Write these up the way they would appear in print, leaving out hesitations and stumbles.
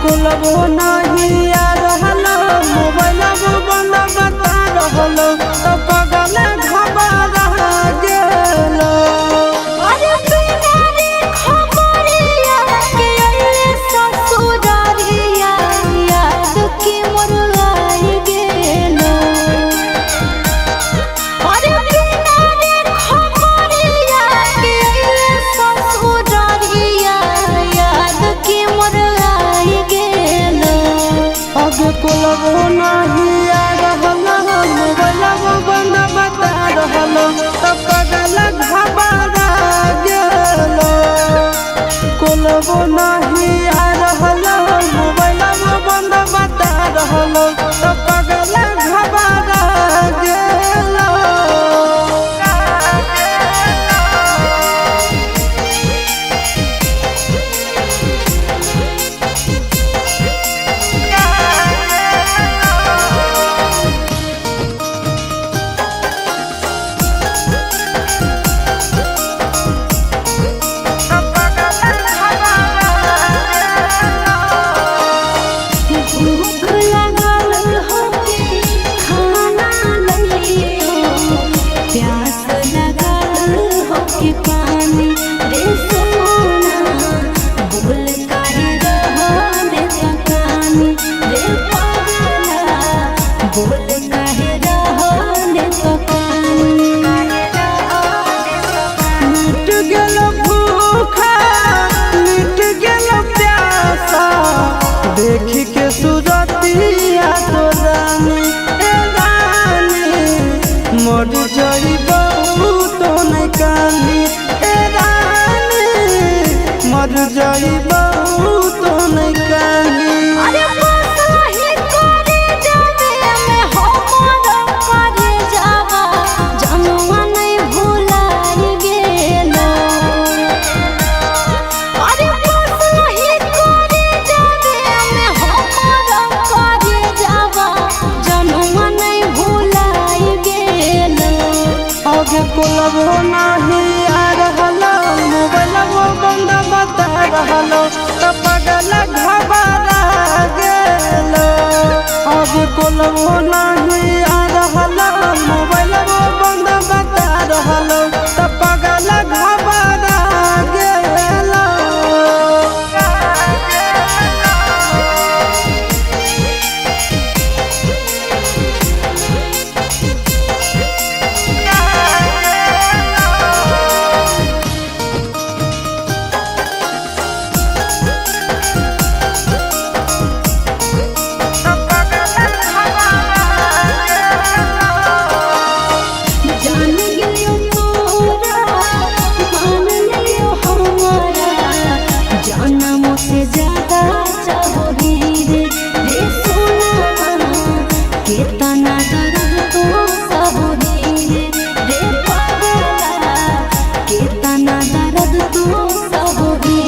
कुलबो नहीं आ रहलो मोबाइल बंद बता रहलो तो पगल घबरा गेलो। अरे बिना रे खबरिया के अइले ससुरारिया याद के मोर आई गेलो। अरे बिना रे खबरिया के अइले ससुरारिया याद के मोर आई गेलो। अब कुलबो नहीं आ रहलो मोबाइल बंद बता रहलो तो पगल घबरा गेलो। कुलबो नहीं आ रहलो मोबाइल बंद बता रहलो तो पगल घबरा गेलो। भूख लागल होके खाना लइयो, प्यास लागल होके पानी रे सोना। बोल काहे रहले तकानी रे पगला, बोल काहे रहले तकानी। मिट गेलो भूखा मिट गेलो प्यासा देखी के सूरतिया तो रानी ए रानी मर जाइबो तो नहीं कानी ए रानी मर जाइबो तो नहीं कानी। अरे बसही करे जावे में हमर करे जावा जनवा नहीं भुलाई गेलो। अरे बसही करे जावे में हमर करे जावा जनवा नहीं भुलाई गेलो। आगे कुलबो नहीं आ रहलो मोबाइल बंद बता रहलो तो पगल घबरा गेलो। आगे कुलबो नहीं आ रहलो मोबाइल बंद बता रहलो तो पगल घबरा गेलो। जान लियो तोरा मान लियो हमारा, जनमों से ज्यादा चाहोगी रे सोना। कितना दर्द तो सहोगी रे पगला, कितना दर्द तो सहोगी।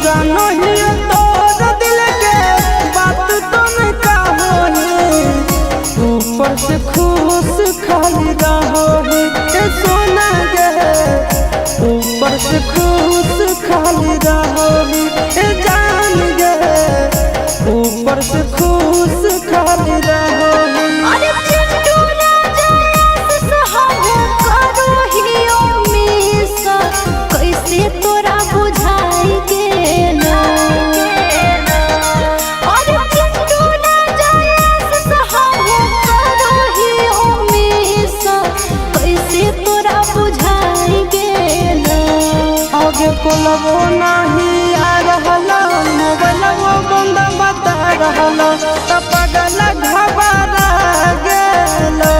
जानो ही तोर दिल के बात तुम कहो ऊपर से खुश खाली रहो ए सोना गे ऊपर से खुश खाली रहो ए जान गे ऊपर से खुश खाली रहो। अरे चिंटू राजा सहब करो हियो मिस, कैसे तोरा बुझाई गेलो। अरे चिंटू राजा सहब करो हियो मिस, कैसे तोरा बुझाई गेलो। आगे कुलबो नहीं आ रहलो मोबाइल बंद बता रहलो तो पगल घबरा गेलो।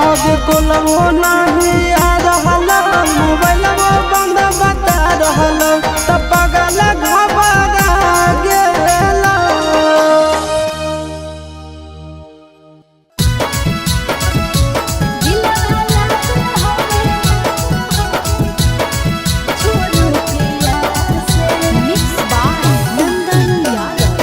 आगे कुलबो नहीं आ रहलो मोबाइल बंद बता रहलो तो पगल घबरा गेलो। Mixed by Nandan Yadav.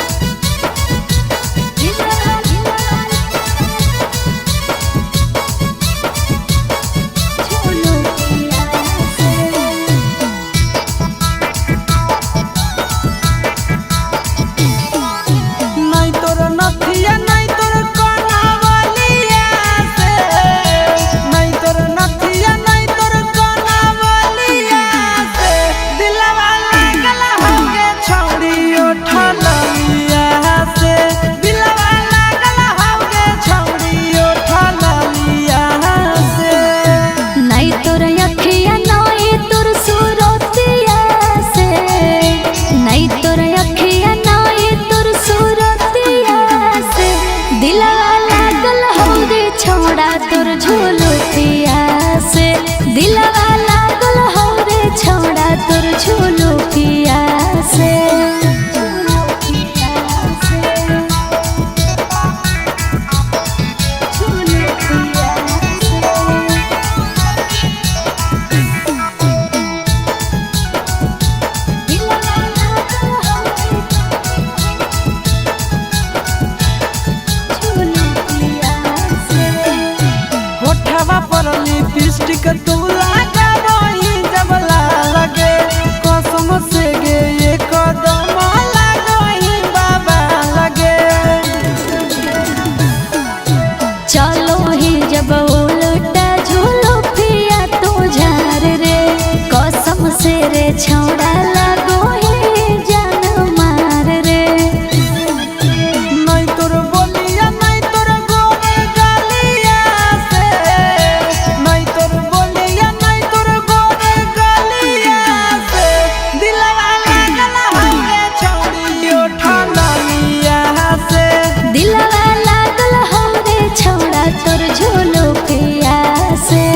Lipstick तू लगा रही जब लगे कसम से गे ये कदम लगही बाबा लगे। चलो ही जब उल्टा झूलो पिया तू झार रे कसम से रे छौड़ा लगो ही जान मार रे। नहीं तोर बोलिया नहीं तोर गोर गलिया से, नहीं तोर बोलिया नहीं तोर गोर गलिया से दिलवा लागल हवे छौड़ी ओठलिया से। दिलवा लागल हमरे छौड़ा तोर झूलो पिया से।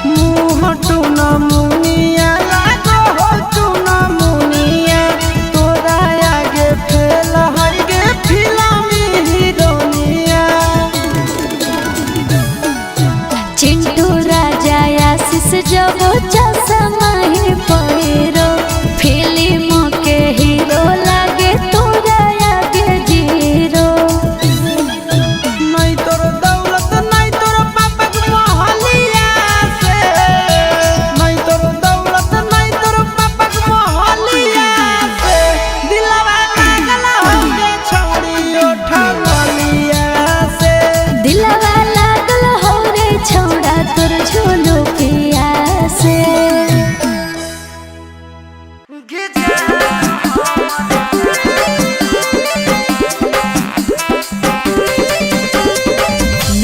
मुँह टूना मुनिया लागो हो टूना मुनिया तोरा आगे फेल हर गे फिल्मी हीरोनिया। चिंटू राजा आशीष जब चश्मा ही पहिरो फिल्म के हीरो लागे तोरा आगे जीरो। नहीं तोर दौलत नहीं तोर पापक महलिया से, नहीं तोर दौलत नहीं तोर पापक महलिया से दिलवा लागल हवे छौड़ी ओठलिया से। दिलवा लागल हो रे छौड़ा तोर झूलो पिया से।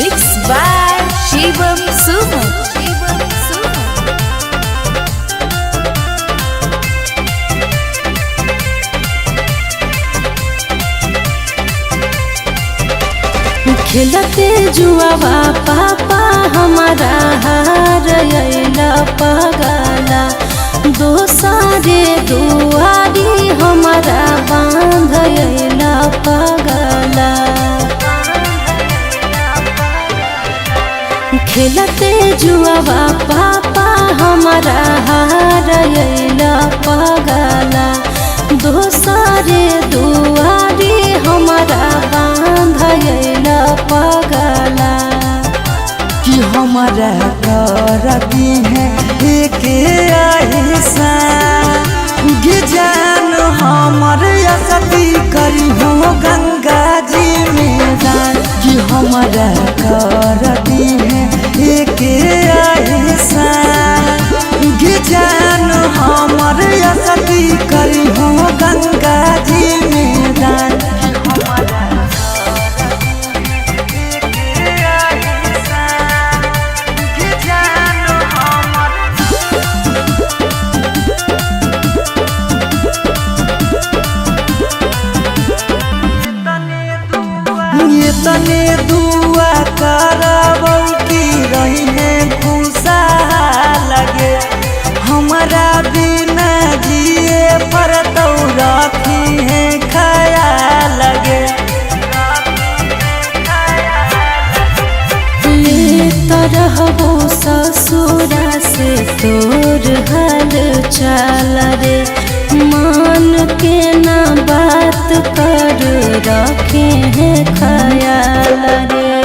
मिक्स बाय शिवम सुमन। खेलते जुआवा पापा हमारा हार अइला पगला दोसारे दुआरी हमारा बांध अइला पगला। खेलते जुआवा पापा हमारा हार अइला पगला दोसारे दुआरी हमारा बांध अइला पगला। कि हमारा करती है एक ऐसा जान हमर असती करी हो गंगा जी में दान। कि हमारा करती है एक ऐसा जान हमर असती करी हो गंगा जी में दान। तने दुआ करबौ की रही है खुशा लगे हमारा बिना जिए पर तो रखी है ख्याल लगे। ले तरहबो ससुरा से तोर हाल चाल रे मान के ना बात कर रखे हैं ख्याल रे।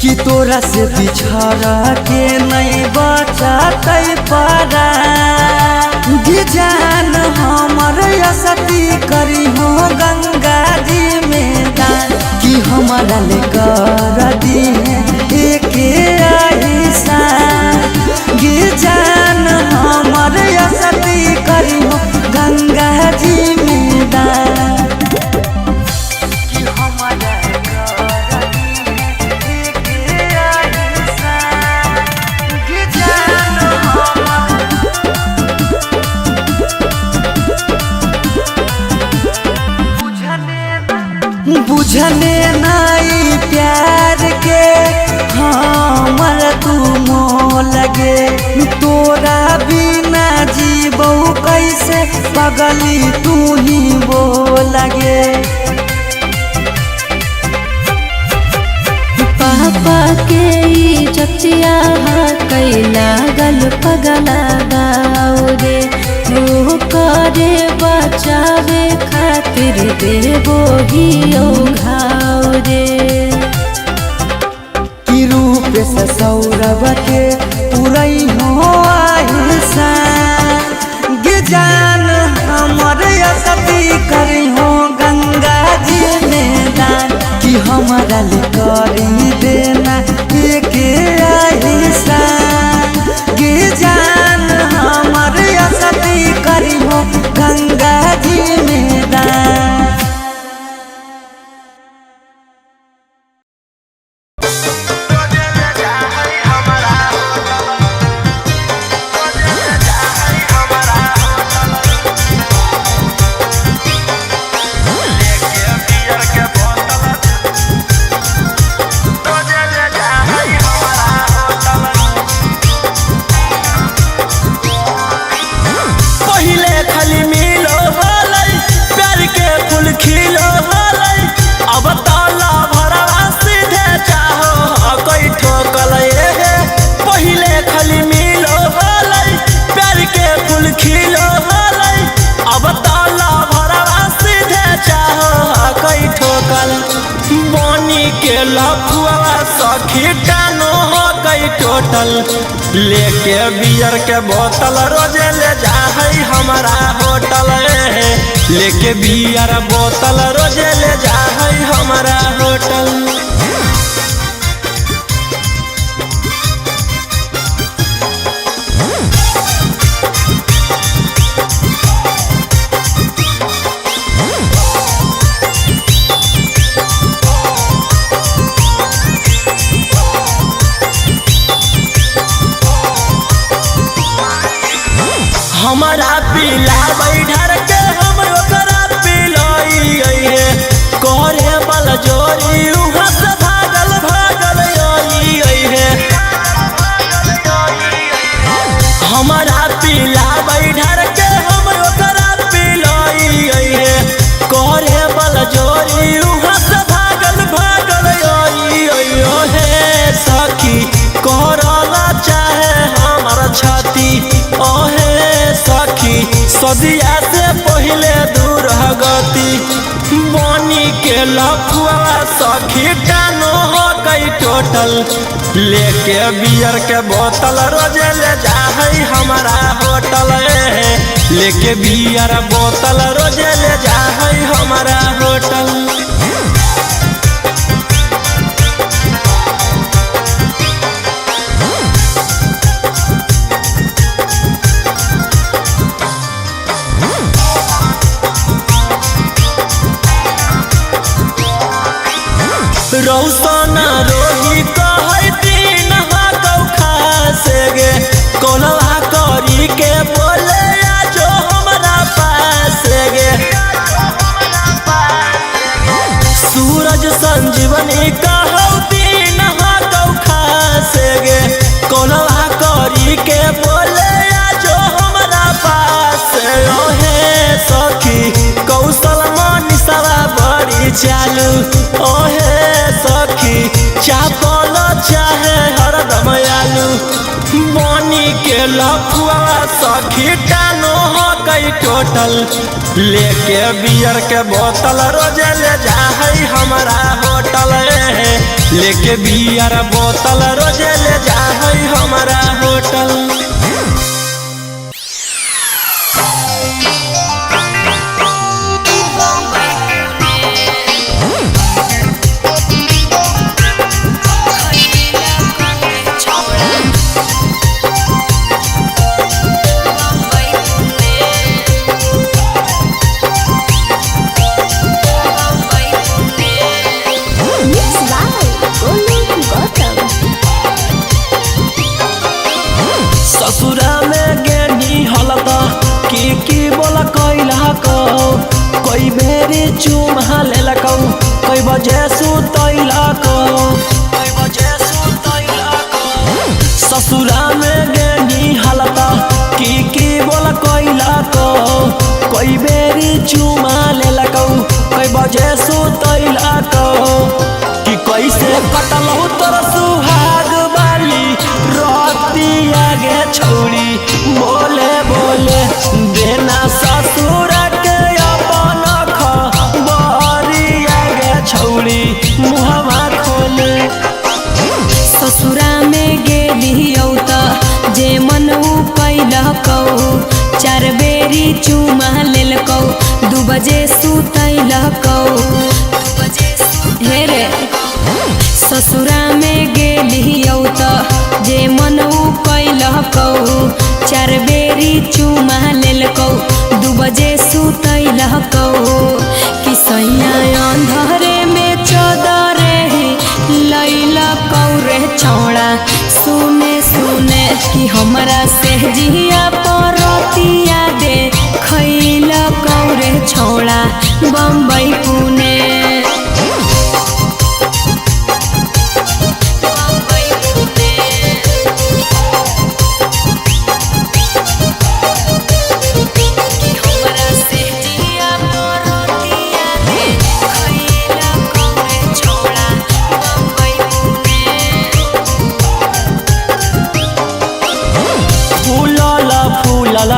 कि तोरा से बिछड़ के नहीं बचतै पारा जान हमर असती करी हो गंगा जी में दान। कि हमारा ले कर दी है एक ऐसा जान हमर असती करी हो गंगा जी में दान। कि हमारा बुझने नाई प्यार के हमर तू मोह लगे तोरा बिना जीबो कैसे पगली तू ही वो लगे। बचिया कैला गल पगला गाओ रे तू करे बचावे खातिर देवो ही घाव रे कि रूप से सौरभ के पुरई हो आहिसा गे जान हमर असती करी हो गंगा जी में दान कि हमारा ले करी देना एक आहिसा गे जान हमर असती करी हो गंगा जी में दान। टोटल लेके बियर के बोतल रोजे ले जा हमारा होटल लेके बियर बोतल रोजे ले जा हमारा होटल। हमारा पीला बैठर के हम ओकरा पिलाई है करे बल जोरी उहाँ से भागल भागल आई है। हमारा पीला बैठर के हम ओकरा पिलाई है करे बल जोरी उहाँ से भागल भागल आई है। सखी करला चाहे हमारा छाती ओहे सखी सदिया से पहले दूर गति बनी के लफुआ सखी कानो हो गई टोटल लेके बियर के बोतल रोजे ले जा हमारा होटल लेके बियर बोतल रोजे ले जा हमारा होटल। रौसना रोही कहै दिन हाकौ खासे गे कोलवा करी के बोले आजो हमरा पास गे। सूरज संजीवनी कहौ दिन हाकौ खासे गे कोलवा करी के बोले आजो हमरा पास ओहे सखी कौशल मनीषवा बड़ी चालू ओहे सखी चापल चाहे हरदम आलू बनी के लफुआ सखी टानो हो गई टोटल लेके बियर के बोतल रोजे ले जा हमारा होटल लेके बियर बोतल रोजे ले जा हमारा होटल। ससुरा में गेनी हलता की बोला कैला को कोई बेरी चुमा लेला को कोई बजे सुतैला को ससुरा में गेनी हलता की बोला कैला को कोई बेरी चुमा लेला को कोई बजे सुतैला को कि कैसे कटलहु तोर सुहाग बाली बेरी चुमा लेलकौ 2 बजे सुतैलकौ हे रे ससुरा में गेलियौ त जे मन उ कैलकौ 4 बेरी चुमा लेलकौ 2 बजे सुतैलकौ कि सैया अंधरे में चदरे लैलकौ रे छौड़ा सुने सुने कि हमरा से जिया परतिया दे खैलकौ रे छौड़ा बम्बई पुणे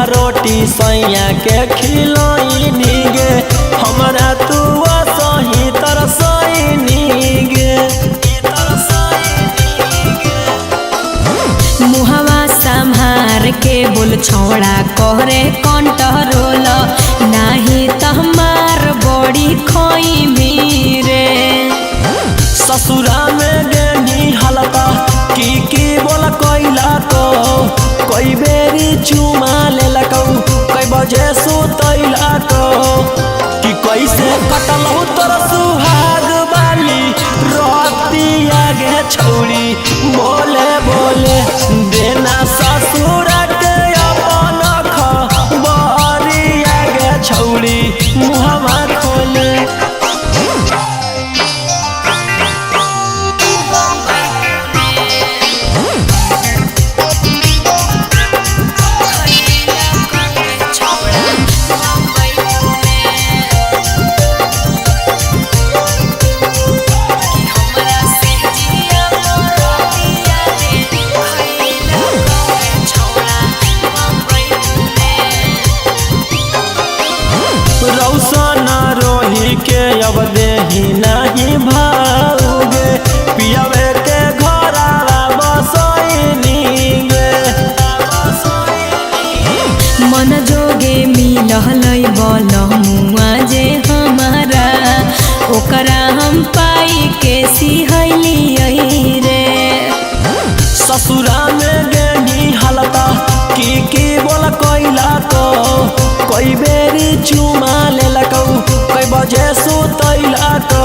रोटी सैया के खिलाई नीगे हमरा तू सही तरसई नीगे मुहवा संभार के बोल छौड़ा करे कंट्रोल नाही त हमार बड़ी खोई मीरे ससुरा में गेनी हलता की बोल कोइला को कोई बेरी चुमा लेलकौ कई बजे सुतैलकौ कि कैसे कटलौ तोर सुहाग बाली रतिया गे छौड़ी बोले बोले देना ससुर के अपन खबरिया गे छौड़ी मुहवा खोले के अब देही नहीं भाऊगे पियावे के घरावा बसैनी गे मन जोगे मिलहलै बलमुआ जे हमारा ओकरा हम पाई के सिहैलियै रे ससुरा में गेनी हलता की बोल कोइला को कोई बेरी चुमा लेलकौ कई बजे सुतैलकौ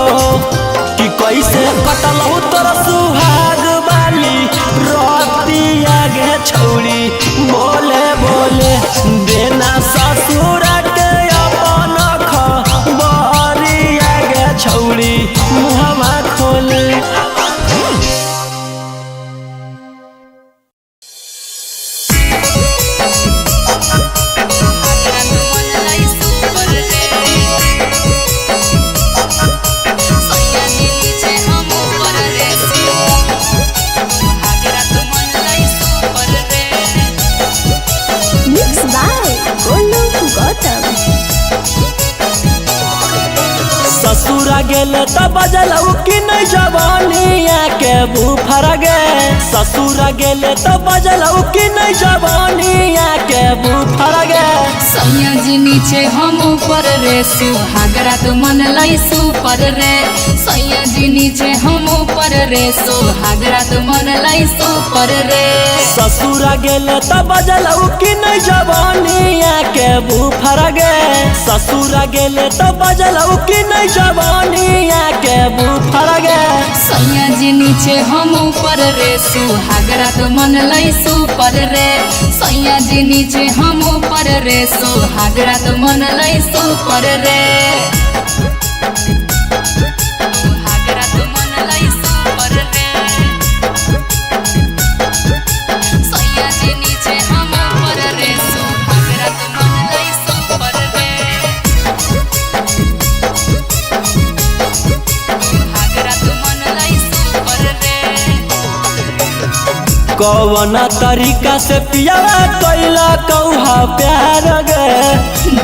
कि कैसे कटलौ तोर सुहाग बाली रतिया गे छौड़ी बोले बोले देना ससुर के अपन खबरिया गे छौड़ी मुहवा खोले ससुरा गेले त बजलौ कि नहीं जवानिया के बुफर गे ससुरा गेले त बजलौ कि नहीं जवानिया के बुफर गे सैया जी नीचे हम ऊपर रे सुहागरा तो मन लाई सुपर रे सैया जी नीचे हम ऊपर रे सुहागरा तो मन लाई सुपर रे ससुरा गेले त बजलौ कि नहीं जवानिया के बुफर गे ससुरा गेले त बजलौ कि नहीं जवानिया के बुफर गे सैया जी नीचे हम ऊपर रे सुहागरा तो मन लाई सुपर रे सैया जी नीचे हम ऊपर रे सुहागरा तो मन लाई सुपर रे सुहागरा तो मन लाई सुपर रे सैया जी नीचे हम ऊपर रे सुहागरा तो मन लाई सुपर रे सुहागरा तो मन लाई सुपर रे कौन तरीका से पियावा कैला कौहा प्यार गे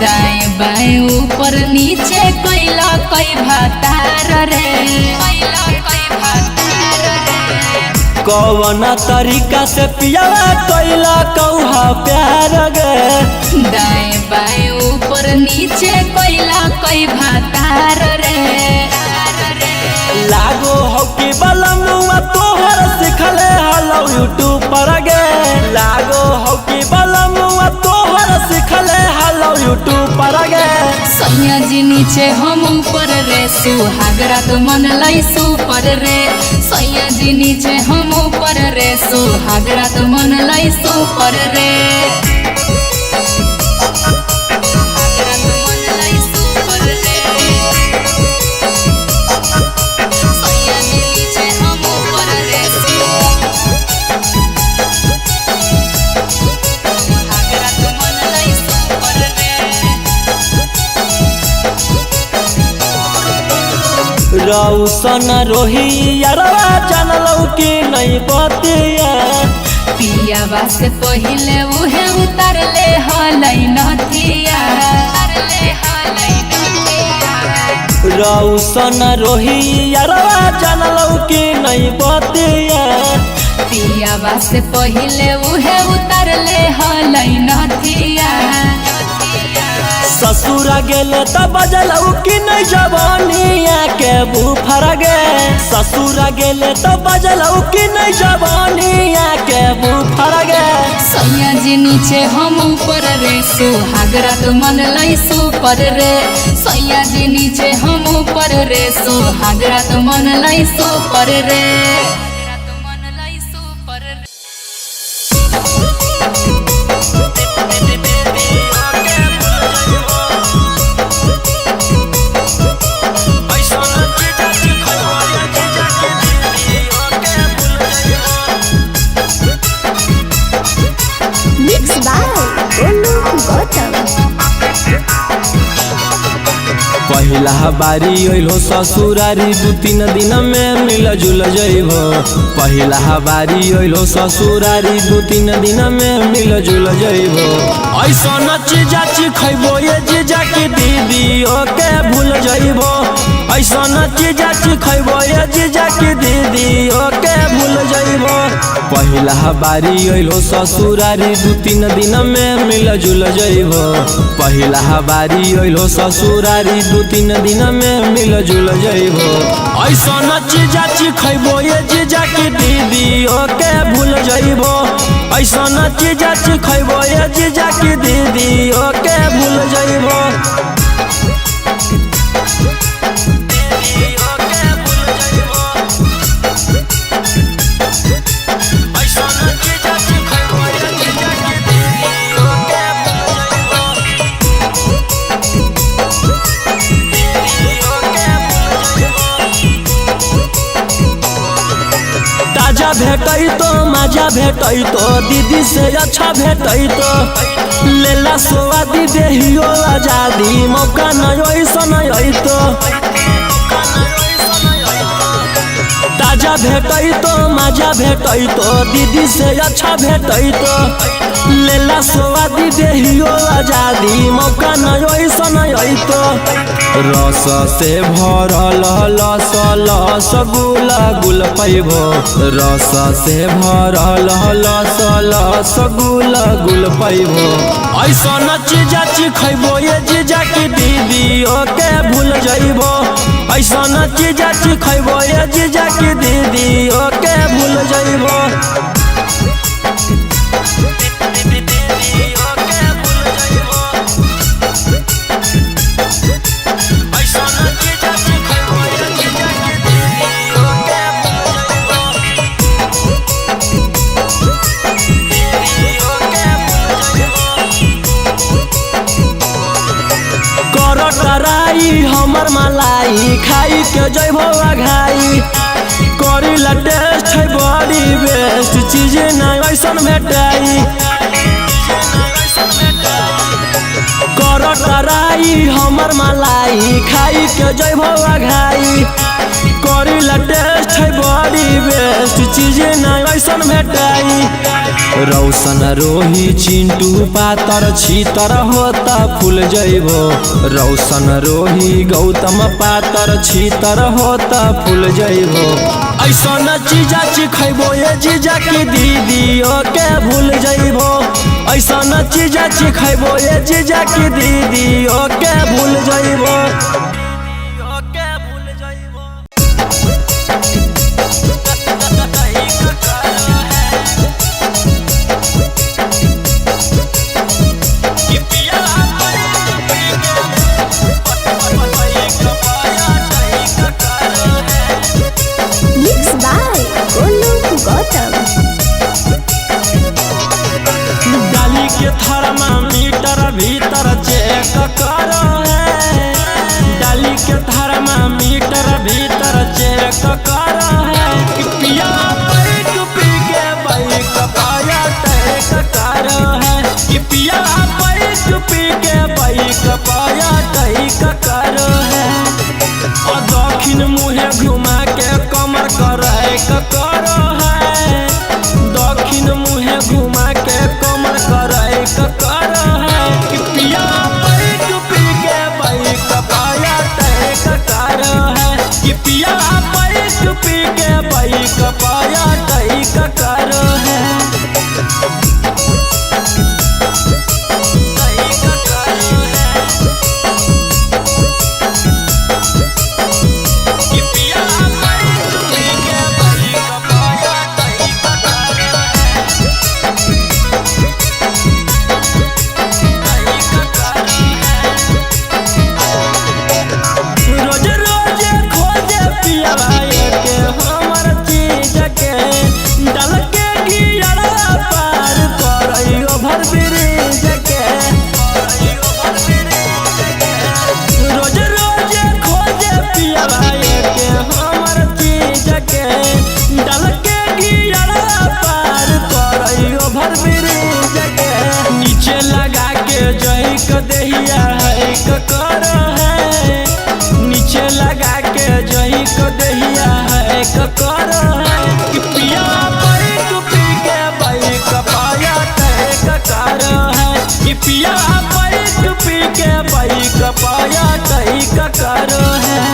दाएं बाएं ऊपर नीचे कैला कई भातार रे कौन तरीका से पियावा कैला कौहा प्यार गे दाएं बाएं ऊपर नीचे कोइला कोई भातार रे लागो हो कि बलमुआ तोहर सिखले हलो यूट्यूब पर गे लागो हो कि बलमुआ तोहर सिखले हलो यूट्यूब पर गे सैया जी नीचे हम ऊपर रे सुहागरा तो मन लाई सुपर रे सैया जी नीचे हम ऊपर रे सुहागरा तो मन लाई सुपर रे रौसन रोही यारवा जानलौ कि नहीं बतिया पियावा से पहिले उहे उतर ले हलै नथिया रौसन रोही यारवा जानलौ कि नहीं बतिया पियावा से पहिले उहे उतर ले हलै नथिया ससुरा गेले त बजलौ कि नहीं जवानिया के बुफर गे ससुरा गेले त बजलौ कि नहीं जवानिया के बुफर गे सैया जी नीचे हम ऊपर रे सुहागरा तो मन लाई सुपर रे सैया जी नीचे हम ऊपर रे सुहागरा तो मन लाई सुपर रे पहिला बारी अइलो ससुरारी 2-3 दिन में मिल जुल जइबो पहिला बारी अइलो ससुरारी 2-3 दिन में मिल जुल जइबो ऐसन चीजा खइबो ये जीजा की दीदी ओके भूल जइबो ऐसन चीजा खइबो ये जीजा की दीदी ओके भूल जइबो पहिला बारी अइलो ससुरारी 2-3 दिन में मिल जुल जइबो पहिला बारी अइलो ससुरारी 2-3 दिन में मिल जुल जइबो ऐसन चीजा खइबो ये जीजा की दीदी ओके भूल जइबो ऐसन चीजा खइबो ये जीजा की दीदी ओके भूल जइबो भेटई तो मजा भेटई तो दीदी से अच्छा भेटई तो लेला स्वादी देहियो आजादी मौका नहीं ऐसा तो ताजा भेटई तो मजा भेटई तो दीदी से अच्छा भेटई तो लेला स्वादी देहियो आजादी मौका नहीं ऐसा तो रस से भरल लस लस गुला गुल पैबो रस से भरल लस लस गुला गुल पैबो ऐसन चीजा खइबो ये जीजा की दीदी ओके भूल जइबो ऐसन चीजा खइबो ये जीजा की दीदी ओके भूल जइबो हमर मलाई खाई के जइबो आघाई करीला टेस्ट है बड़ी बेस्ट चीज नहीं ऐसन भेटाई कर टराई हमर मलाई खाई के जइबो आघाई करीला टेस्ट छै बड़ी बेस्ट चीज ना ऐसन भेटाई। रौशन रोही चिंटू पातर छीतर होता फूल जइबो। रौशन रोही गौतम पातर छीतर होता फूल जइबो। ऐसन चीजा चिखैबो ये जीजा की दीदियों के भूल जइबो। ऐसन चीजा चिखैबो ये जीजा की दीदियों के भूल जइबो। डाली के थर्मामीटर भीतर चेक करो है। डाली के थर्मामीटर भीतर चेक करो है। पिया बैठ पी के बाइक पाया टैक करो है। पिया बैठ पी के बाइक पाया टैक करो है। और दक्षिण मुहे घुमा के कमर करैक करो है। दक्षिण मुहे घुमा के कमर करैक करो है। पिया बैठ पी के बाइक पाया टैक करो है। पिया बैठ पी के बाइक पाया टैक करो है। नीचे लगा के जहिक दहिया है करो है। नीचे लगा के जहिक दहिया है करो है। पिया बैठ पी के बाइक पाया टैक करो है। पिया बैठ पी के बाइक पाया टैक करो है।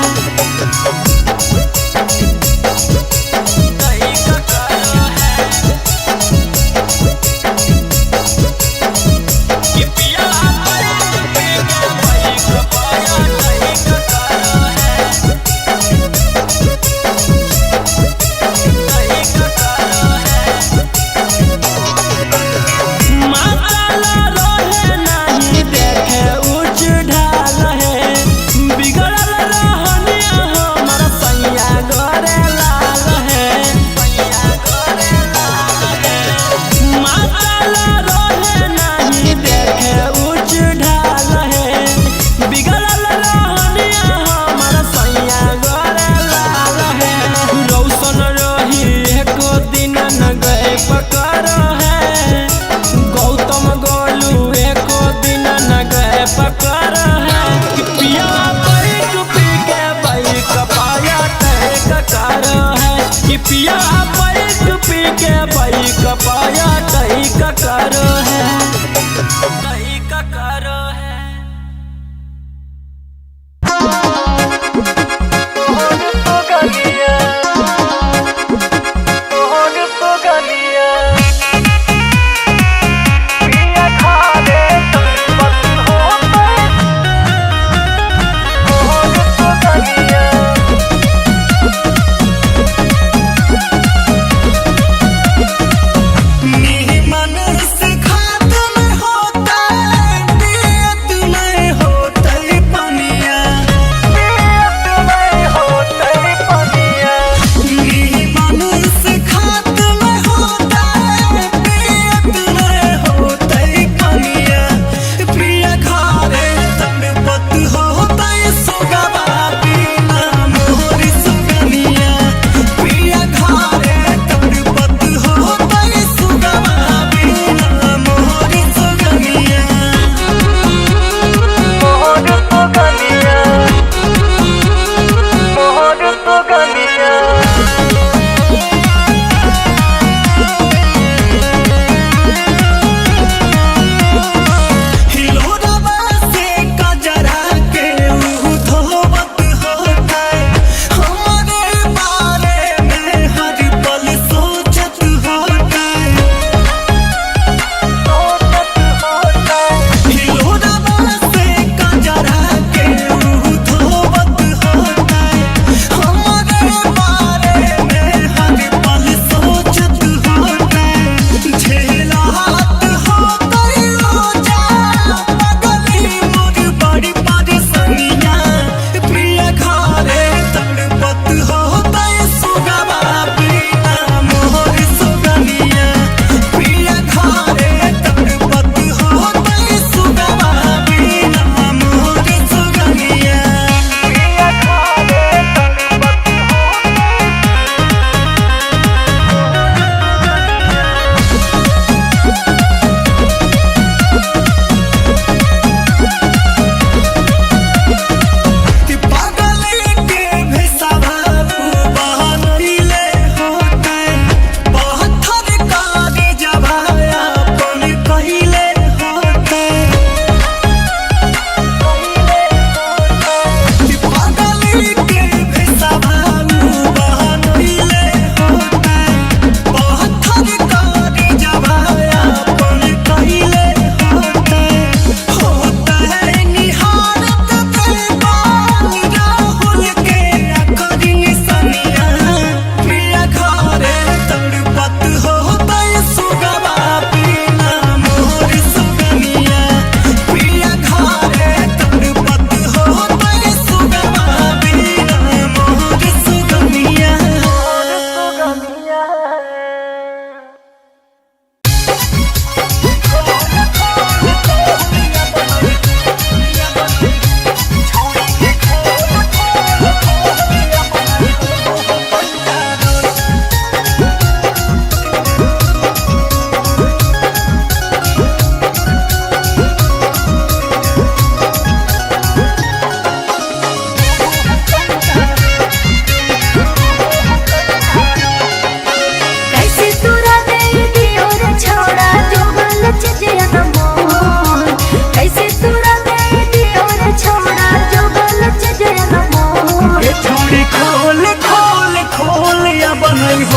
पिया बैठ पी के बाइक पाया टैक करो है। टैक करो है।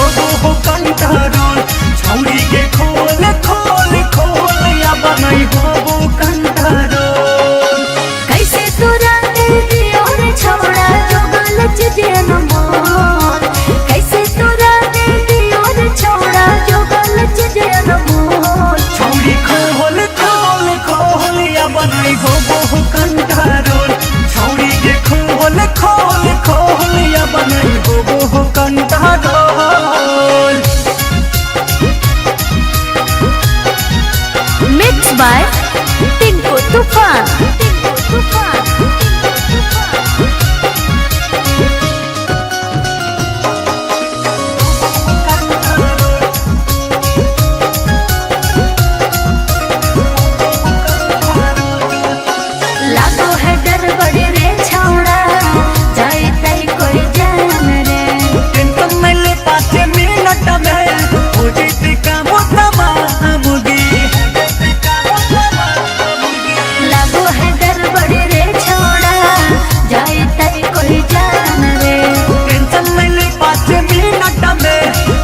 हो कंट्रोल छौरी के खोल खोल खोल या बनाई हो कंट्रोल कैसे तोरा दे दियो रे छोड़ा जो गलत जेन मोर कैसे तोरा दे दियो रे छोड़ा जो गलत जेन मोर छौरी खोल खोल खोल या बनाई हो कंट्रोल छौरी के खोल खोल खोल या बनाई हो कंट्रोल मिक्स बाय टिंकू तूफान लागो है डर बड़े रे छौड़ा जाए तई कोई जान रे टेंशन में ले 5 मिनट में हो जैते काम तमामगी लागो है डर बड़े रे छौड़ा जाए तई कोई जान रे टेंशन में ले 5 मिनट में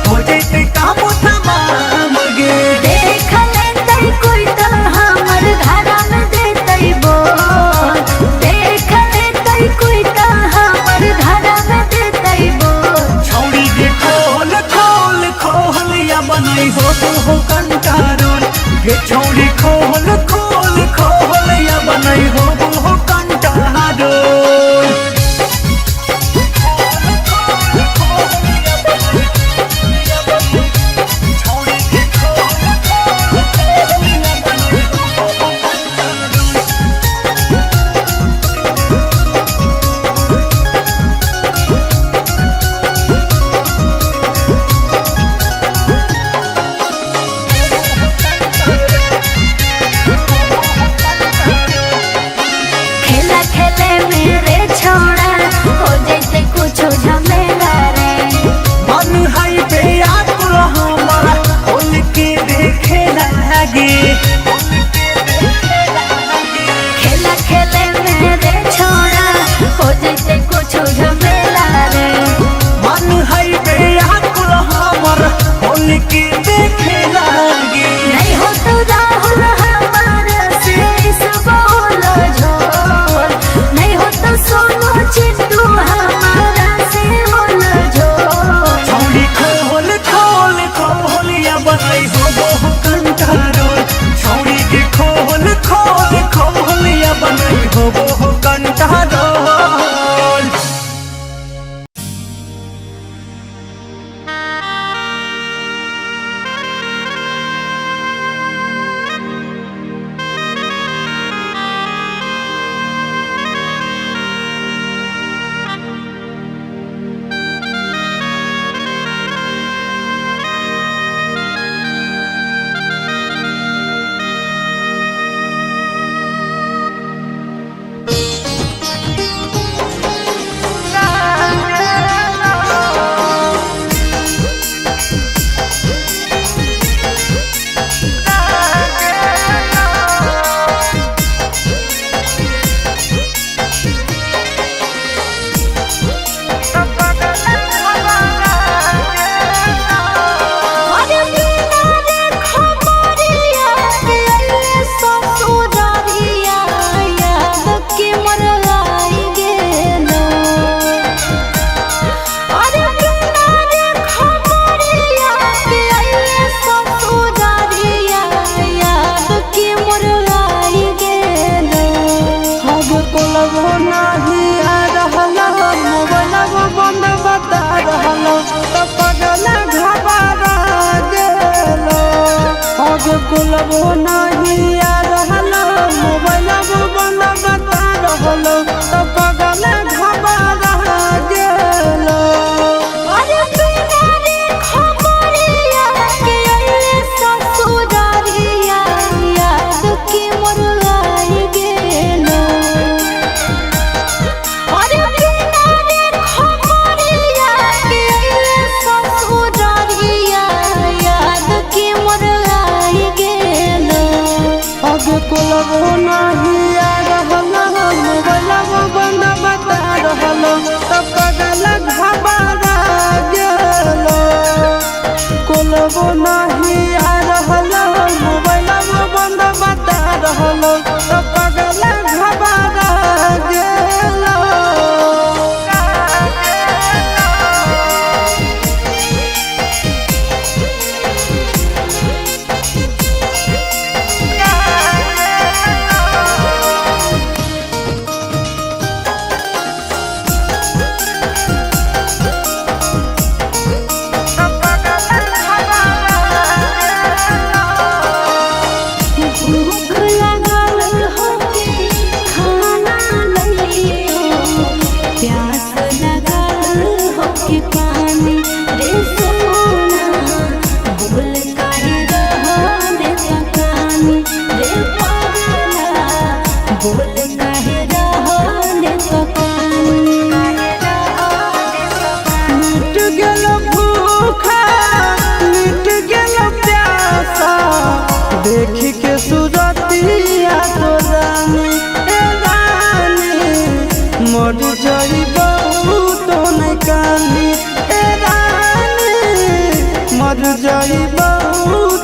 हो जैते काम तमामगी देख ले तई कोई तो हमर धारा में दे तई बोल देख ले तई कोई तो हमर धारा में दे तई बोल छौरी के खोल खोल खोल या बनाई हो कंट्रोल ये छौरी खोल खोल खोल या बनाई हो कंट्रोल खेला खेले मेरे छोड़ा हो जैसे कुछ झमेला रे मन है पे आकुल हमारा खोल के देखे लगे खेला खेले मेरे छोड़ा हो जैसे कुछ झमेला रे मन है पे आकुल हमारा खोल के देखे लगे नहीं हो तो राहुल हमारा से इस बोल झोल नहीं हो तो सोनो चिंटू हमारा से बोल झोल छौरी खोल खोल खोल या बनाई हो कंट्रोल छौरी के खोल खोल खोल या बनाई हो कंट्रोल कुलबो नहीं आ रहलो मोबाइल बंद बता रहलो तो पगल घबरा गेलो अरे बिना रे खबरिया के अइले ससुरारिया याद के मोर आई गेलो अरे बिना रे खबरिया के अइले ससुरारिया याद के मोर आई गेलो जाइबा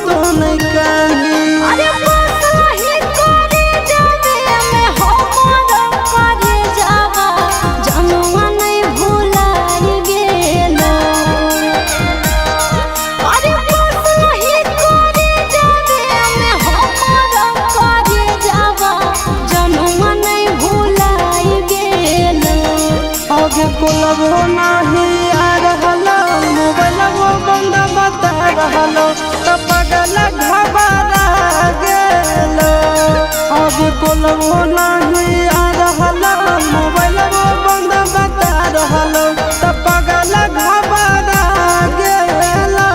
तो नहीं कानी। अरे बसही करे जावे में हमर करे जावा जनुआ नहीं भुलाई गेलो। अरे बसही करे जावे में हमर करे जावा जनुआ नहीं भुलाई गेलो। आगे कोलबो नहीं आ रहलो, मोबाइलबो बंद बता रहलो, त पगल घबरा गेलो। आगे कोलबो नहीं आ रहलो, मोबाइलबो बंद बता रहलो, त पगल घबरा गेलो।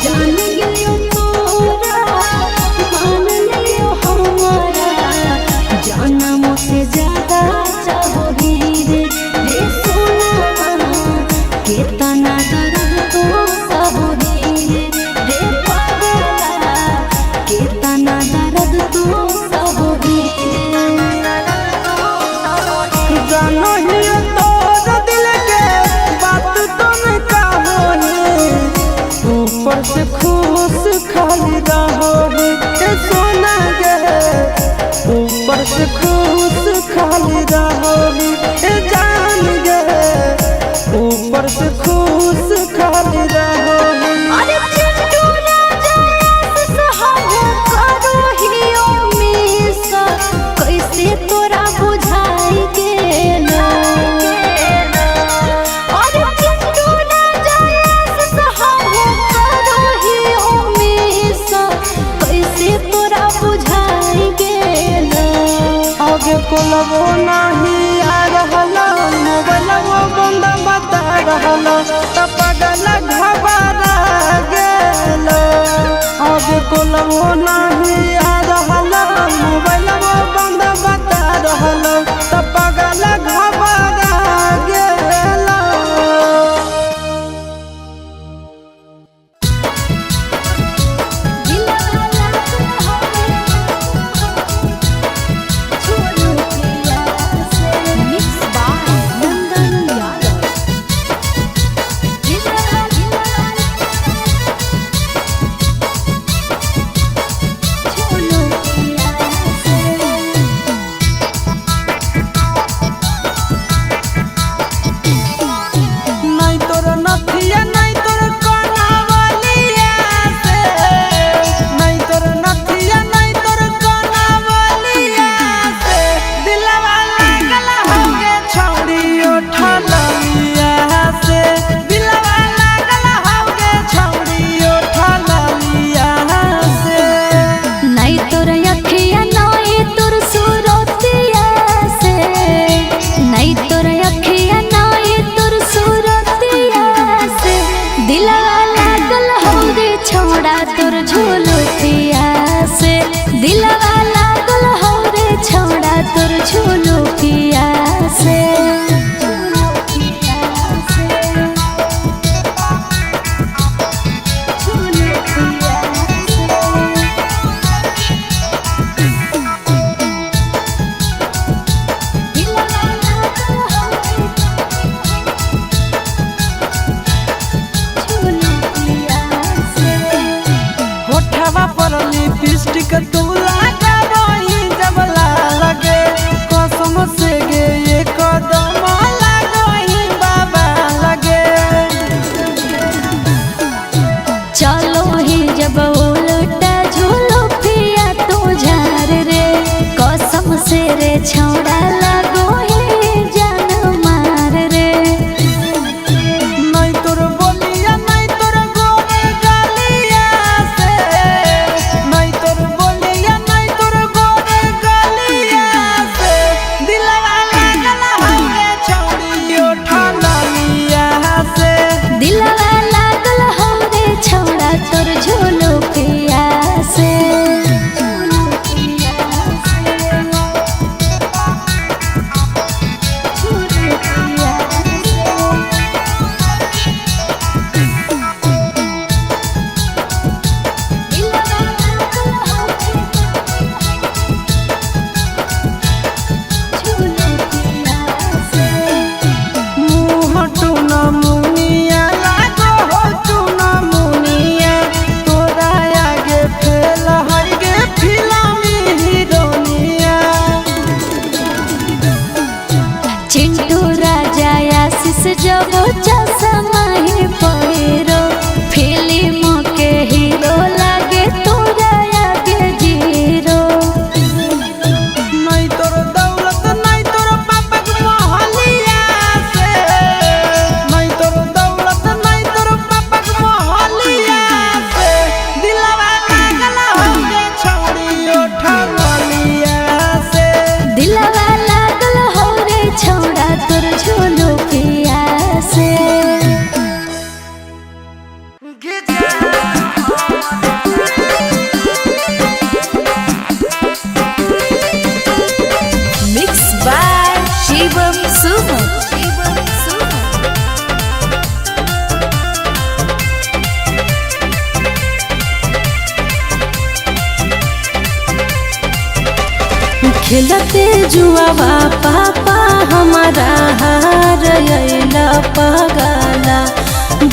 जान लियो तोरा मान लियो हमारा जन्मों से ज्यादा चाहोगी रे सोना कितना दर्द तो सहोगी रे पागला कितना दर्द तो सहोगी। जानो ही तोर दिल के बात तुम कहोगी, ऊपर से खुश खाली रहोगी ए सोना गे, ऊपर से खुश खाली रहोगी ए जान गे, ऊपर से खुश खाली रहोगी। अरे चिंटू राजा सहाहो करो हियो मिसा कैसे तोरा बुझाई गेलो। अरे चिंटू राजा सहाहो करो हियो मिसा कैसे तोरा बुझाई गेलो। आगे कोलबो नहीं आ रहलो, मोबाइलबो बंद बता रहलो, त पगल घबरा गेलो। आगे कोलबो नहीं आ रहलो, मोबाइलबो बंद बता रहलो, त पगल घबरा गेलो। नहीं तोर नथिया नहीं तोर कनावलिया से, नहीं तोर नथिया नहीं तोर कनावलिया से, दिलवा लागल होगे छौड़ी उठलिया से, दिलवा लागल होगे छौड़ी उठलिया से। नहीं तोर अखिया नहीं तोर सूरतिया से, नहीं तोर अखिया नहीं तोर सूरतिया से, दिलवा लागल हो रे छौड़ा तोर झुलुकिया से, दिलवा लागल हो रे छौड़ा तोर झुलुकिया से। होठवा पर लिपस्टिक तू लगावही जब लगे, कसम से गे ये कदम लगही बाबा लगे। चलो ही जब उल्टा झूलो पिया तो झार रे कसम से रे छौड़ा लगो ही जान मार रे। नहीं तोर बोलिया नहीं तोर गोर गालिया से, नहीं तोर बोलिया खेलते जुआवा पापा हमारा हार अइला पगला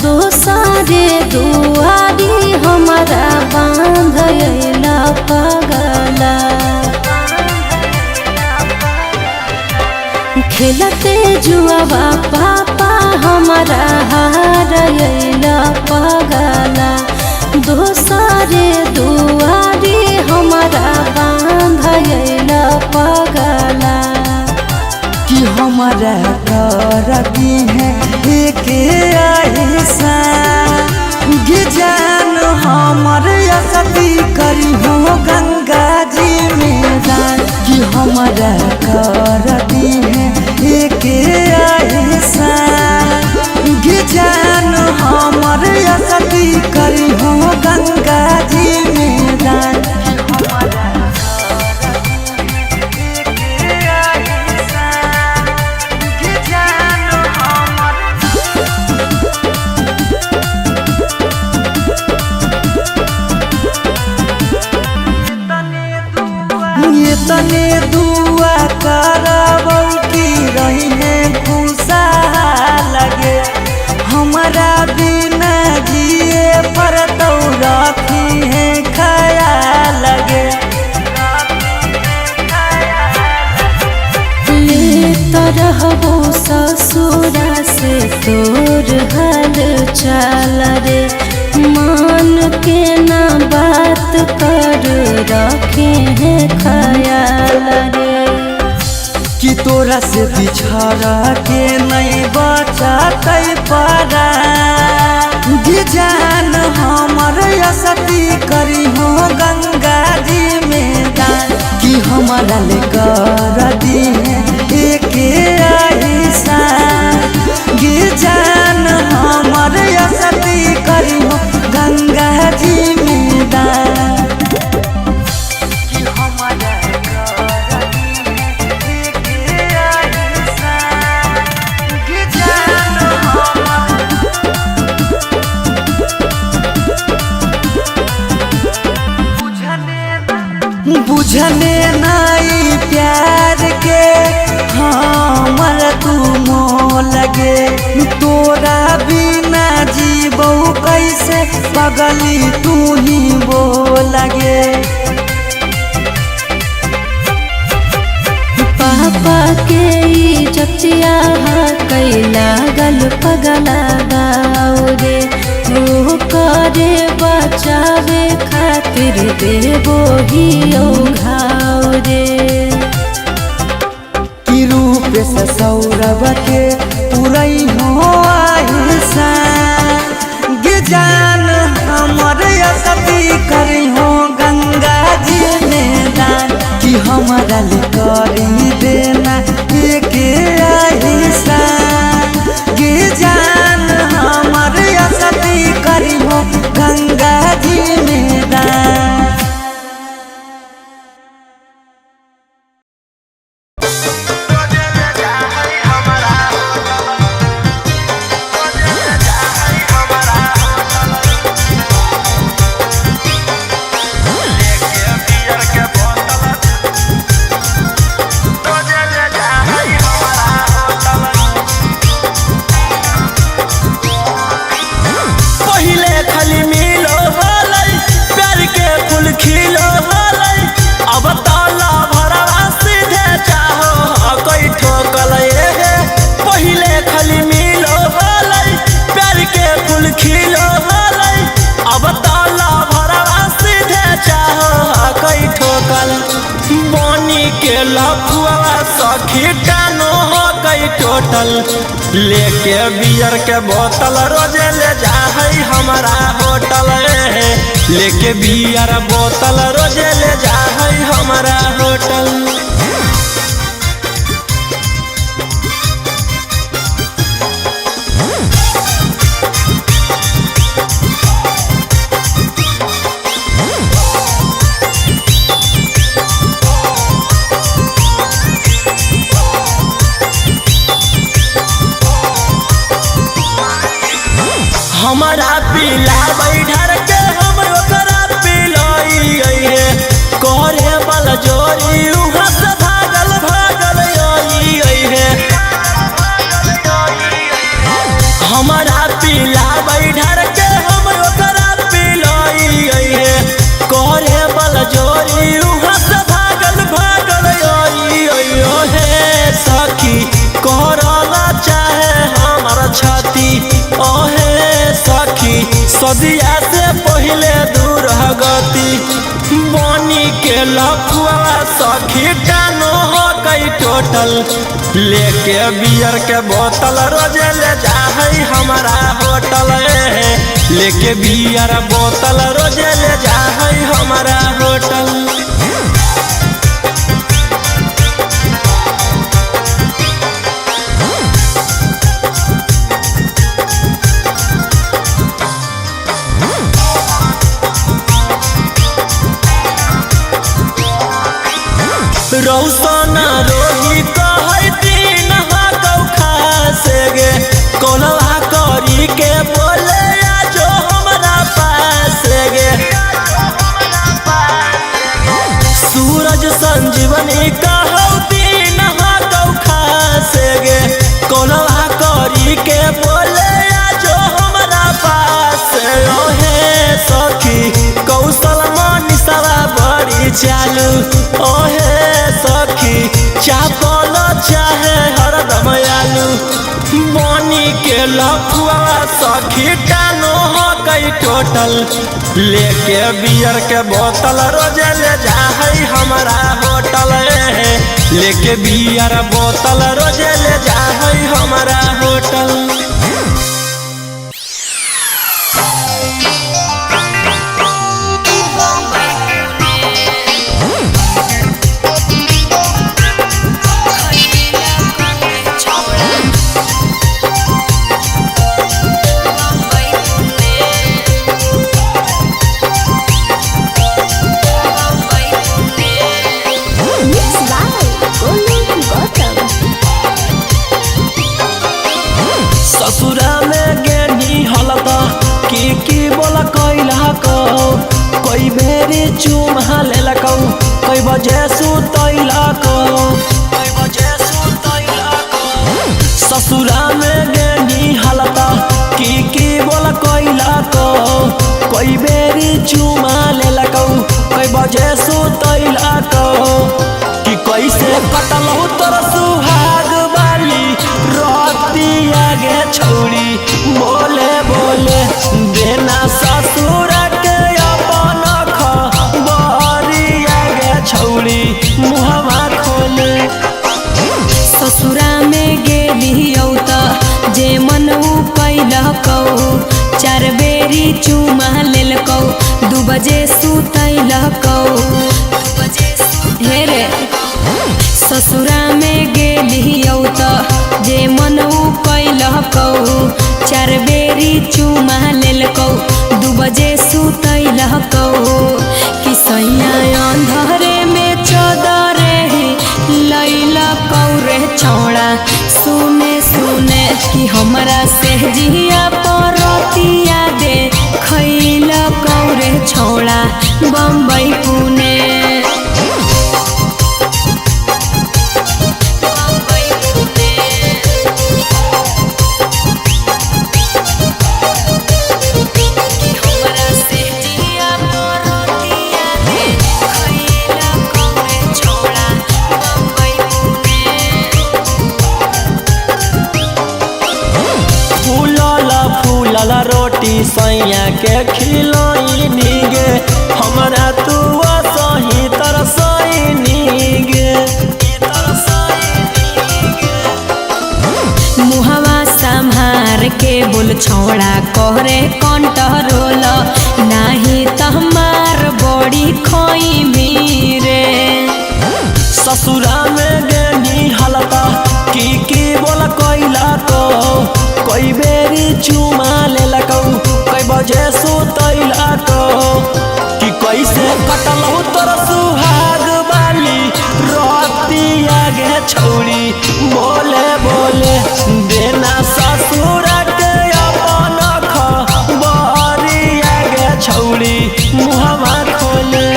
दोसरे दुआरी हमारा बांध अइला पगला खेलते जुआवा पापा हमारा हार अइला पगला दोसरे दुआरी हमारा बांध अइला पगला कि हमारा करती है एक ऐसा जान हमर असती करी हो गंगा जी में दान कि हमारा करती है एक ऐसा जान हमर असती करी हो गंगा जी में दान तने दुआ करबौ की रही है खुशहाल लगे हमारा बिना जिए पर तो रखी है ख्याल लगे ले तरहबो ससुरा से तोर हाल चाल रे मान के ना बात कर रखे हैं ख्याल रे कि तोरा से बिछड़ा के नहीं बचाते पारा जान हमर असती करी हो गंगा जी में दान कि हमारा लेकर दी एक ऐसा जान हमर असती करी हो गंगा जी में दान बुझने नहीं प्यार के हमर तू मोह लगे तोरा बिना जीबो कैसे पगली तू ही वो लगे पापा के इज्जतिया कैला गल पगला गाओ रे वो करे बचावे खातिर देवो ही घाव रे कि रूप से सौरभ के पुरई हो आहिसा जान हमर असती करी हो गंगा जी में दान कि हमारा करी देना एक ऐसा जान हमर असती करी हो गंगा जी में दान टोटल लेके बियर के बोतल रोजे ले जा है हमारा होटल लेके बियर बोतल रोजे ले जा है हमारा होटल हमारा पीला बैठर के हम ओकरा पिलाई है करे बल जोरी उहाँ से सदिया से पहले दूर गति बनी के लफुआ सखी टानो हो गई टोटल लेके बियर के बोतल रोजे ले जाहई हमारा होटल लेके बियर बोतल रोजे ले जाहई हमारा होटल। रौसना रोही कहै दिन हाथौ खासे गे कोलवा करी के बोले आजो हमरा पास गे सूरज संजीवनी कहौ दिन हाथौ खासे गे कोलवा करी के बोले आजो हमरा पास ओहे सखी कौशल मनीषवा बड़ी चालू ओहे सखी चापल चाहे हरदम आलू बनी के लफुआ सखी टानो हो गई टोटल लेके बियर के बोतल रोजे ले जाहई हमारा होटल लेके बियर बोतल रोजे ले जाहई हमारा होटल। ससुरा में गेनी हलत की बोला कैला को कोई बेरी चुमा लेलकौ कोई बजे सुतैला को ससुरा में गेनी हलत की बोला कैला को कोई बेरी चुमा लेलकौ कोई बजे सुतैला को कि कैसे कटलहु तोर सुहाग वाली रतिया गे छौड़ी बोले बोले देना ससुर के अपन खबरिया गे छौड़ी मुहवा खोले। ससुरा में गेलियौ त जे मन कैलकौ 4 बेरी चुमा लेलकौ 2 बजे सुतैलकौ हे रे ससुरा में गेलियौ त जे मन कैलकौ 4 बेरी चुमा लेलकौ 2 बजे सुतैलकौ कि सैया अंधरे में चदरे लैलकौ रे छौड़ा सुने सुने कि हमरा से जिया परतिया दे खैलकौ रे छौड़ा बम्बई पुणे। रोटी सैया के खिलैनी गे हमरा तू सही तरसैनी गे मुहवा संभार के बोल छौड़ा करे कंट्रोल नाही त हमार बड़ी खोई रे ससुरा में गेनी हलता की बोला कैला को कोई बेरी चुमा लेलकौ कोई बजे सुतैला को कि कैसे कटलहु तोर सुहाग वाली रतिया गे छौड़ी बोले बोले देना ससुर के अपन खबरिया गे छौड़ी मुहवा खोले।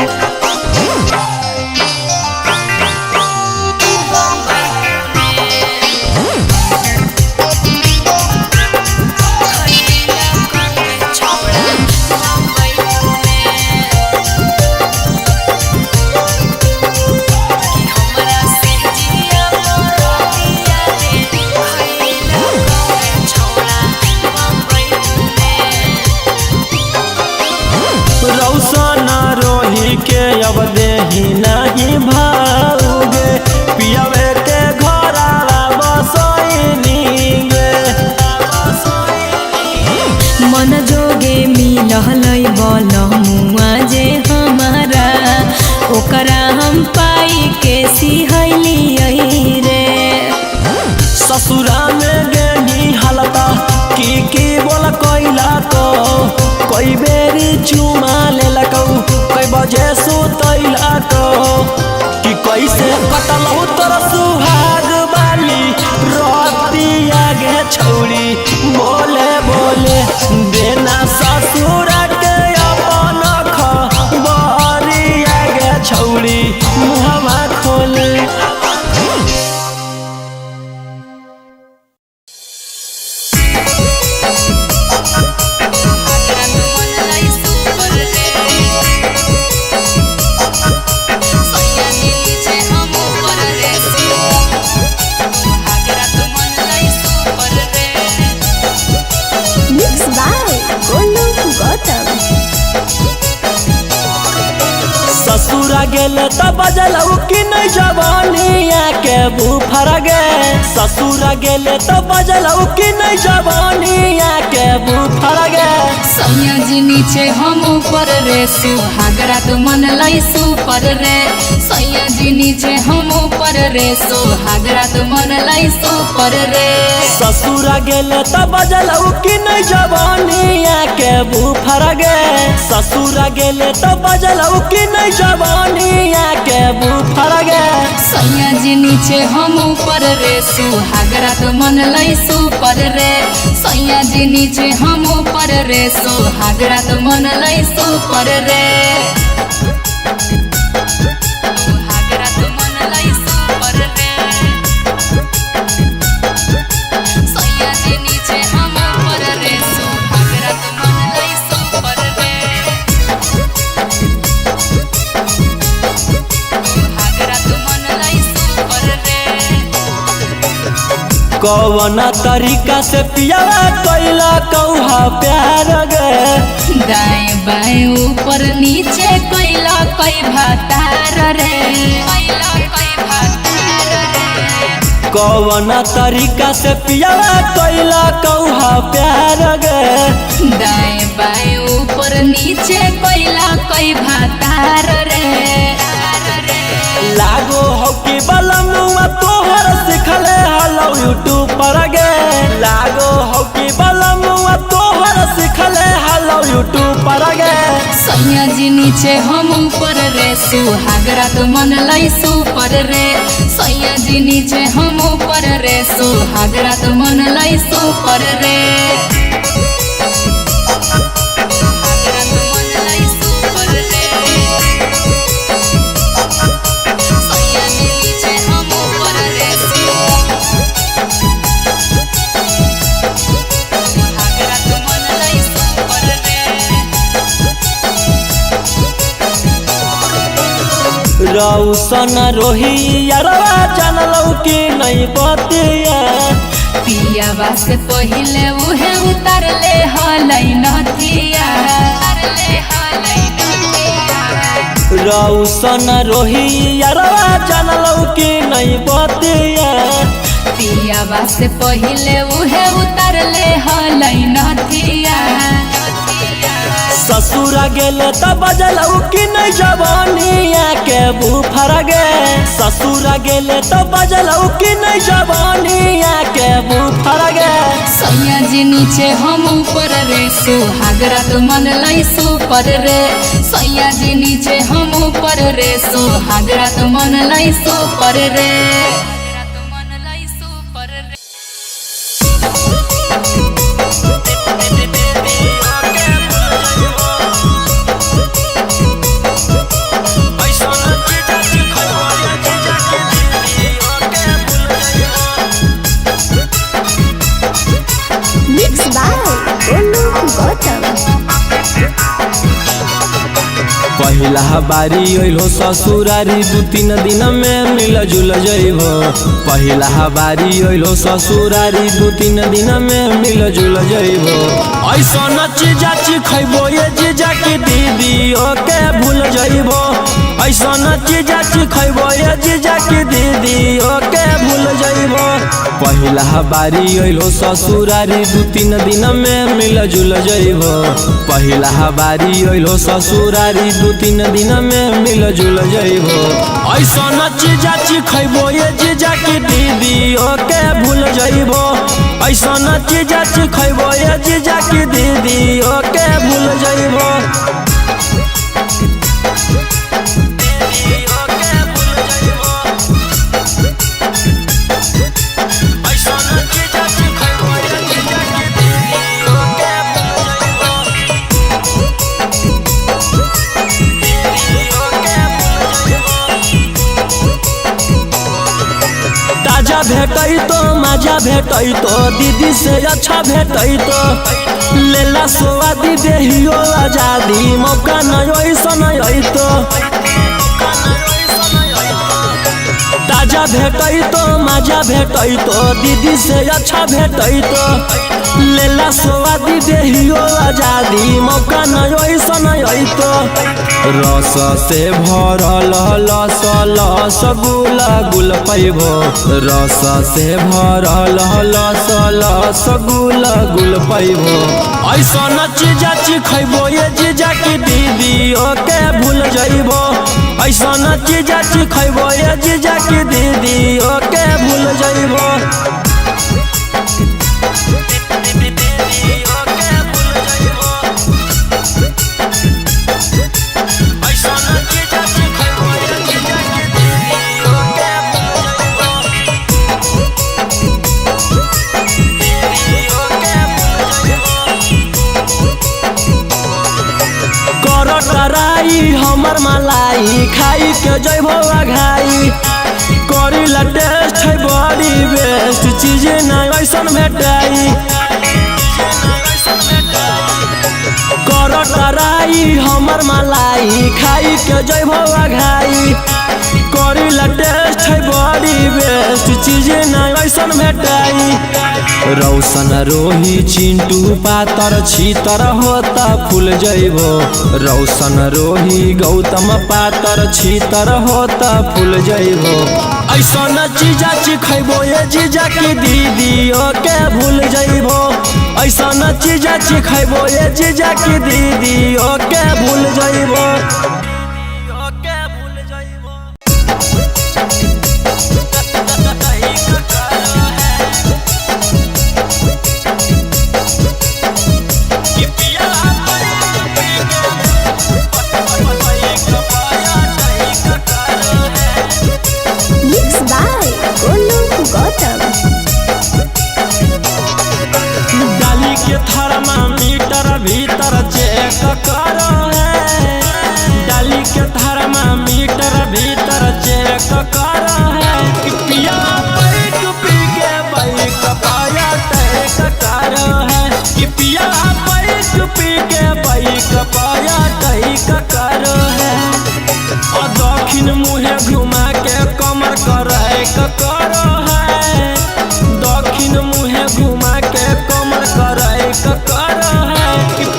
छोड़ी के अब देही नहीं भाऊगे पियावे के घर बसैनी गे मन जोगे मिलहलै बलमुआ जे हमारा ओकरा हम पाई के सिहैली रे ससुरा में गेनी हालता की बोला कोइला को कोई बेरी चुमा ले लकौ कोई बजे सुतैला को कि कैसे कटलौ तोर सुहाग बाली रतिया गे छौरी बोले बोले देना ससुरा के अपन खबरिया गे छौरी मुहवा खोले ससुरा गेले त बजलौ कि नहीं जवानिया के बुफर गे ससुरा गेले त बजलौ कि नहीं जवानिया के बुफर गे सैया जी नीचे हम ऊपर रे सुहागरा तो मन लाई सुपर रे सैया जी नीचे हम ऊपर रे सुहागरा तो मन लाई सुपर रे ससुरा गेले त बजलौ कि नहीं जवानिया के बुफर गे ससुरा गेले त बजलौ कि नहीं जवानिया के बुफर गे सैया जी नीचे हम ऊपर रे सुहागरा तो मन लाई सुपर रे सैया जी नीचे हम ऊपर रे सुहागरा तो मन लाई सुपर रे सुहागरा तो मन लाई सुपर रे सैया जी नीचे हम ऊपर रे सुहागरा तो मन लाई सुपर रे सुहागरा तो मन लाई सुपर रे कौन तरीका से पियावा कैला कौहा प्यार गे दाएं बाएं ऊपर नीचे कोइला कोई भातार रे कोइला कोई भातार रे कौन तरीका से पियावा कैला कौहा प्यार गे दाएं बाएं ऊपर नीचे कोइला कोई भातार रे लागो हो कि बलमुआ तोहर सिखले हलो यूट्यूब पर गे लागो हो कि बलमुआ तोहर सिखले हलो यूट्यूब पर गे सैया जी नीचे हम ऊपर रे सुहागरा तो मन लाई सुपर रे सैया जी नीचे हम ऊपर रे सुहागरा तो मन लाई सुपर रे सुहागरा तो मन लाई सुपर रे सैया जी नीचे हम ऊपर रे सुहागरा तो मन लाई सुपर रे रौसन रोही यारवा जानलौ कि नहीं बतिया पियावा से पहिले उहे उतर ले हलै नथिया रौसन रोही यारवा जानलौ कि नहीं बतिया पियावा से पहिले उहे उतर ले हलै नथिया ससुरा गेले त बजलौ कि नहीं जवानिया के बुफर गे ससुरा गेले त बजलौ कि नहीं जवानिया के बुफर गे सैया जी नीचे हम ऊपर रे सुहागरा तो मन लाई सुपर रे सैया जी नीचे हम ऊपर रे सुहागरा तो मन लाई सुपर रे पहिला पहिला बारी अइलो ससुरारी 2-3 दिन में मिल जुल जइबो। पहिला बारी अइलो ससुरारी 2-3 दिन में मिल जुल जइबो। ऐसन चीज खइबो ये जीजा की दीदी ओके भूल जइबो। ऐसन चीज खइबो ये जीजा की दीदी ओके भूल जइबो। पहिला बारी अइलो ससुरारी 2-3 दिन में मिल जुल जइबो। पहिला बारी अइलो ससुरारी 2-3 दिन में मिल जुल जइबो। ऐसन चीज खइबो ये जीजा की दीदी ओके भूल जइबो। ऐसन चीज खइबो ये जीजा की दीदी ओके भूल जइबो। भेटई तो मजा भेटई तो दीदी से अच्छा भेटई तो लेला स्वादी देहियो आजादी मौका नहीं ऐसा नहीं तो ताजा भेटई तो मजा भेटई तो दीदी से अच्छा भेटई तो लेला स्वादी देहियो आजादी मौका नहीं ऐसा नहीं तो रस से भरल लस लस गुला गुल पैबो। रस से भरल लस लस गुला गुल पैबो। ऐसन चीज खइबो ये जीजा की दीदी ओके भूल जइबो। ऐसन चीज खइबो ये जीजा की दीदी ओके भूल जइबो। हमर मलाई खाई के जइबो घाई करीला टेस्ट है बड़ी बेस्ट चीज ना ऐसन भेटाई। कर टराई हमर मलाई खाई के जइबो घाई करीला टेस्ट है बड़ी बेस्ट चीज ना ऐसन भेटाई। रौशन रोही चिंटू पातर छीतर होता फूल जइबो। रौशन रोही गौतम पातर छीतर होता फूल जइबो। ऐसन चीज खइबो ये जीजा की दीदी ओके भूल जइबो। ऐसन चीज खइबो ये जीजा की दीदी ओके भूल जइबो। डाली के थर्मामीटर भीतर चेक करो है। डाली के थर्मामीटर भीतर चेक करो है। पिया बैठ पी के बैक पाया टैक करो है। पिया बैठ पी के बैक पाया टैक करो है। और दक्षिण मुहे घुमा के कमर करैक करो है। दक्षिण मुहे घुमा के कमर करैक करो है।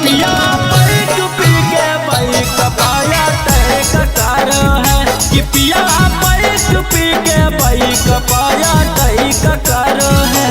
पिया बैठ पी के बैक पाया टैक करो है। पिया बैठ पी के बैक पाया टैक करो है।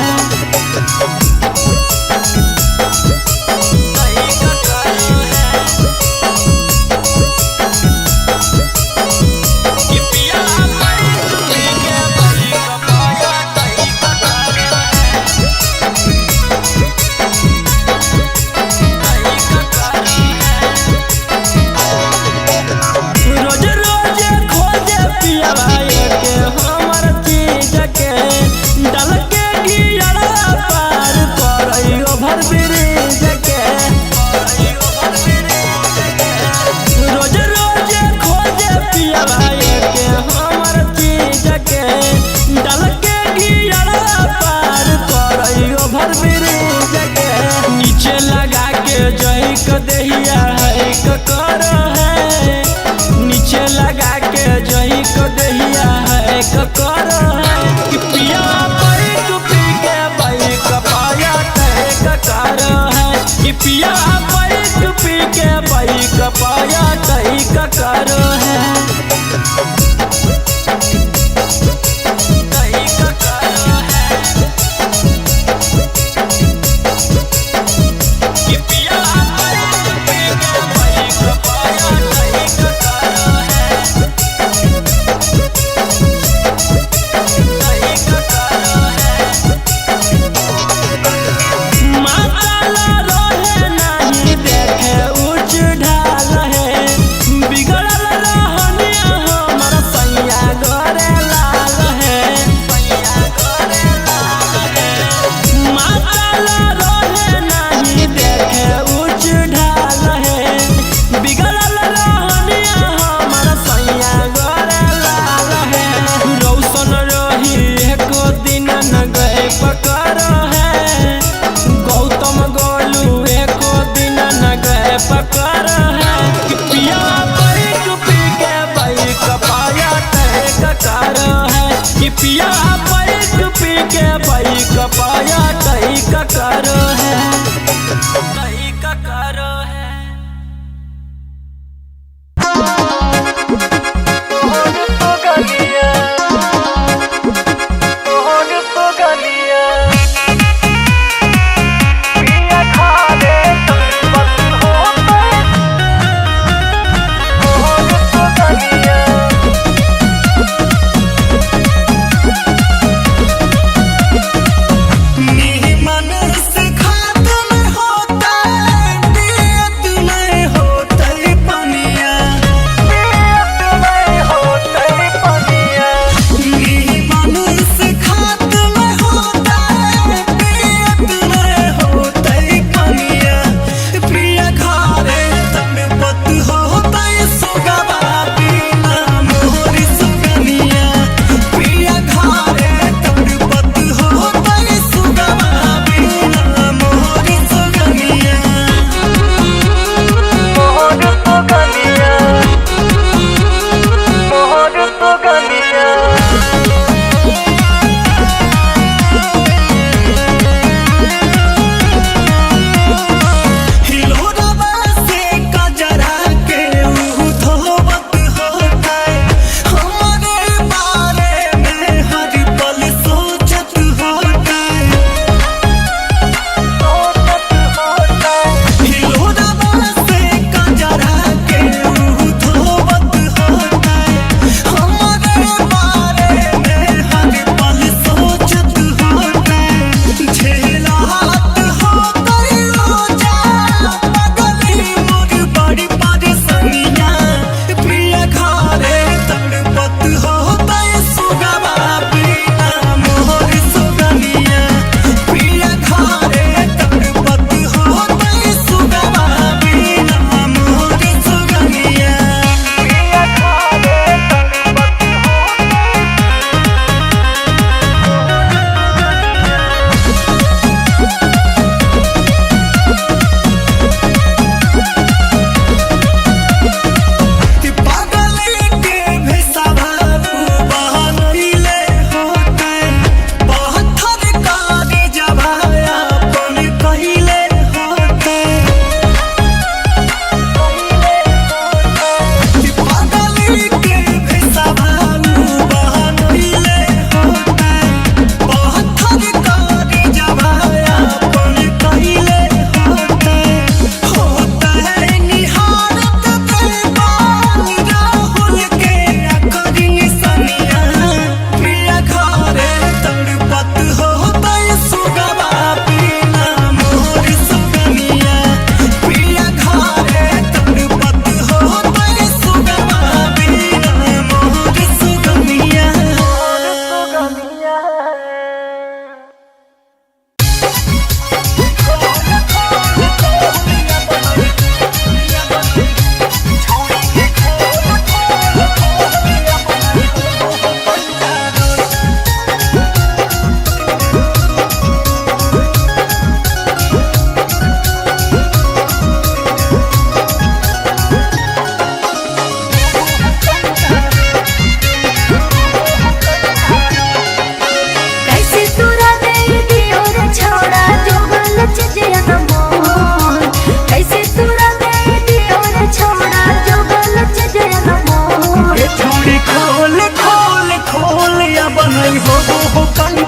नीचे लगा के जई क देहिया है क करो है।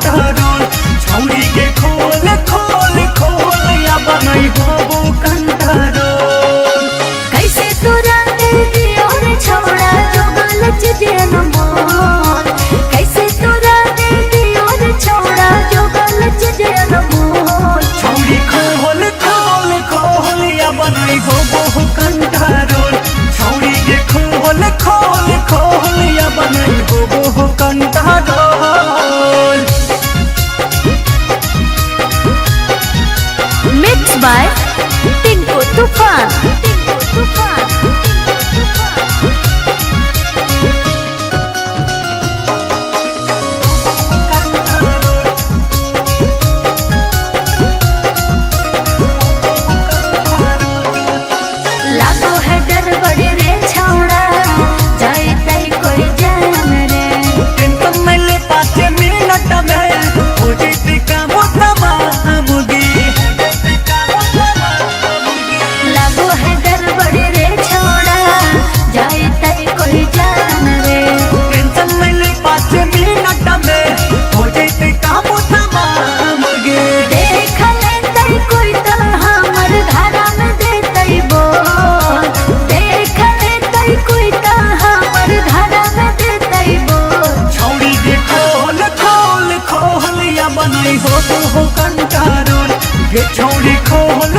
कंट्रोल छौरी के खोल खोल खोल या बनई हो कंट्रोल कैसे तोरा दे दियो रे छोड़ा जो गलत जेन मोल कैसे तोरा दे दियो रे छोड़ा जो गलत जेन मोल छौरी खोल खोल खोल या बनई हो कंट्रोल छौरी के खोल खोल खोल या बनई हो कंट्रोल मिक्स बाय टिंकू तूफान लागो है डर बड़े रे छौड़ा जाए तई कोई जान रे टेंशन में ले 5 मिनट में हो जेती काम तमामुगी लागो है डर बड़े रे छौड़ा जाए तई कोई जान रे टेंशन में ले 5 मिनट में हो जेती काम तमामुगी देख ले तई कोई तो हमर धारा में दे तई बोल देख ले तई कोई तो हमर धारा में दे तई बोल छौरी के खोल खोल खोल या बनई हो कंट्रोल गे छौरी खोल